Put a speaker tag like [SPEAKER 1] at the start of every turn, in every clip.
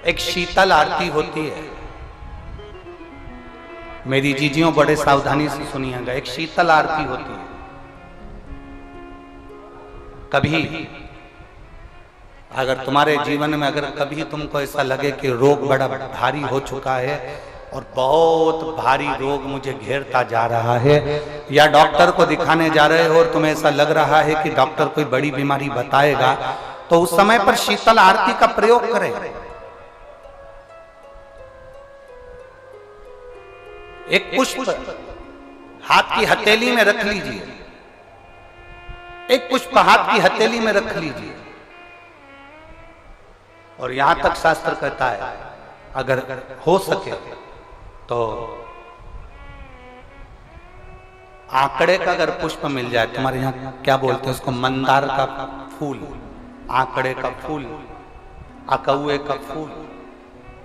[SPEAKER 1] एक शीतल आरती होती है। मेरी जीजियों बड़े सावधानी से सुनिएगा, एक शीतल आरती होती है। कभी अगर तुम्हारे जीवन में अगर कभी तुमको ऐसा लगे कि रोग बड़ा भारी हो चुका है और बहुत भारी रोग मुझे घेरता जा रहा है, या डॉक्टर को दिखाने जा रहे हो और तुम्हें ऐसा लग रहा है कि डॉक्टर कोई बड़ी बीमारी बताएगा, तो उस समय पर शीतल आरती का प्रयोग करें। एक पुष्प हाथ की हथेली में रख लीजिए, एक पुष्प हाथ की हथेली में रख लीजिए, और यहां तक शास्त्र कहता है अगर हो सके तो आंकड़े का अगर पुष्प मिल जाए, तुम्हारे यहां क्या बोलते हैं उसको, मंदार का फूल, आंकड़े का फूल, अकौए का फूल,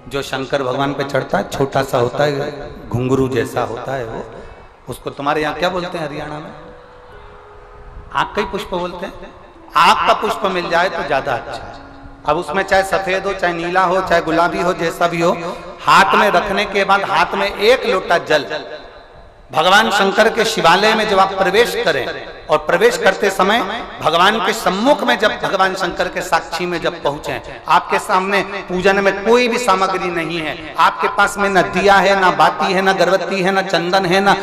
[SPEAKER 1] जो शंकर भगवान पे चढ़ता है, छोटा सा होता है, घुंघरू जैसा होता है वो, उसको तुम्हारे यहाँ क्या बोलते हैं हरियाणा में? आंख का ही पुष्प बोलते हैं। आंख का पुष्प मिल जाए तो ज्यादा अच्छा है। अब उसमें चाहे सफेद हो, चाहे नीला हो, चाहे गुलाबी हो, जैसा भी हो, हाथ में रखने के बाद हाथ में एक लोटा जल, भगवान शंकर के शिवालय में जब आप प्रवेश करें और प्रवेश करते समय भगवान के सम्मुख में, जब भगवान शंकर के साक्षी में जब पहुंचे, आपके सामने पूजन में कोई भी सामग्री नहीं है, आपके पास में न दिया है, ना बाती है, ना गर्भवती है, ना चंदन है, ना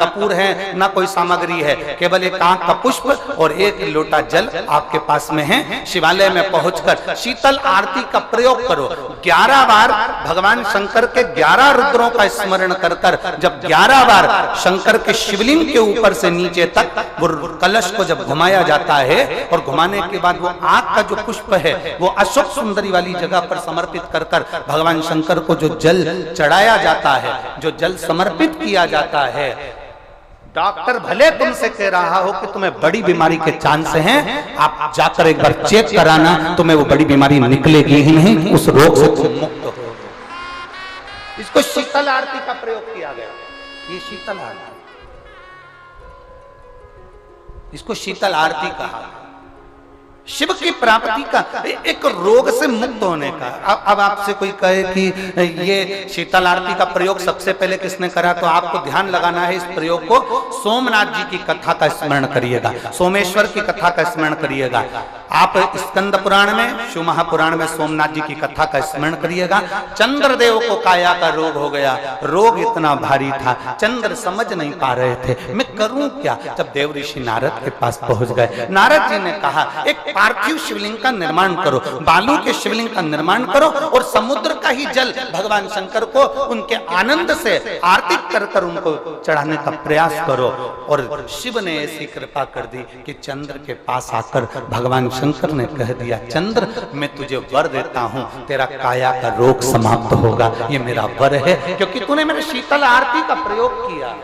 [SPEAKER 1] कपूर है, ना कोई सामग्री है, केवल एक आंख का पुष्प और एक लोटा जल आपके पास में है। शिवालय में पहुंचकर शीतल आरती का प्रयोग करो। 11 बार भगवान शंकर के 11 रुद्रों का स्मरण कर कर जब 11 बार शंकर के शिवलिंग के ऊपर से नीचे तक वो कलश को जब घुमाया जाता है, और घुमाने के बाद वो आग का जो पुष्प है वो अशोक सुंदरी वाली जगह पर समर्पित कर कर भगवान शंकर को जो जल चढ़ाया जाता है, जो जल समर्पित किया जाता है, डॉक्टर भले तुमसे कह रहा हो कि तुम्हें बड़ी बीमारी के चांस हैं, आप जाकर एक बार चेक कराना, तुम्हें वो बड़ी बीमारी निकलेगी ही नहीं, उस रोग से तुम मुक्त हो। इसको शीतल आरती का प्रयोग किया गया। ये शीतल आरती, इसको शीतल आरती कहा। शिव की प्राप्ति का, एक रोग से मुक्त होने का। अब आपसे कोई कहे कि ये शीतल आरती का प्रयोग सबसे पहले किसने करा, तो आपको ध्यान लगाना है इस प्रयोग को। सोमनाथ जी की कथा का स्मरण करिएगा, सोमेश्वर की कथा का स्मरण करिएगा। आप स्कंद पुराण में, शिव महापुराण में सोमनाथ जी की कथा का स्मरण करिएगा। चंद्रदेव को काया का रोग हो गया, रोग इतना भारी था, चंद्र समझ नहीं पा रहे थे मैं करूं क्या। जब देव ऋषि नारद के पास पहुंच गए, नारद जी ने कहा एक पार्थिव शिवलिंग का निर्माण करो, बालू के शिवलिंग का निर्माण करो, और समुद्र का ही जल भगवान शंकर को उनके आनंद से आरती कर कर उनको चढ़ाने का प्रयास करो। और शिव ने ऐसी कृपा कर दी कि चंद्र के पास आकर भगवान शंकर ने कह दिया, चंद्र मैं तुझे वर देता हूं, तेरा काया का रोग समाप्त होगा, ये मेरा वर है, क्योंकि तूने मेरे शीतल आरती का प्रयोग किया।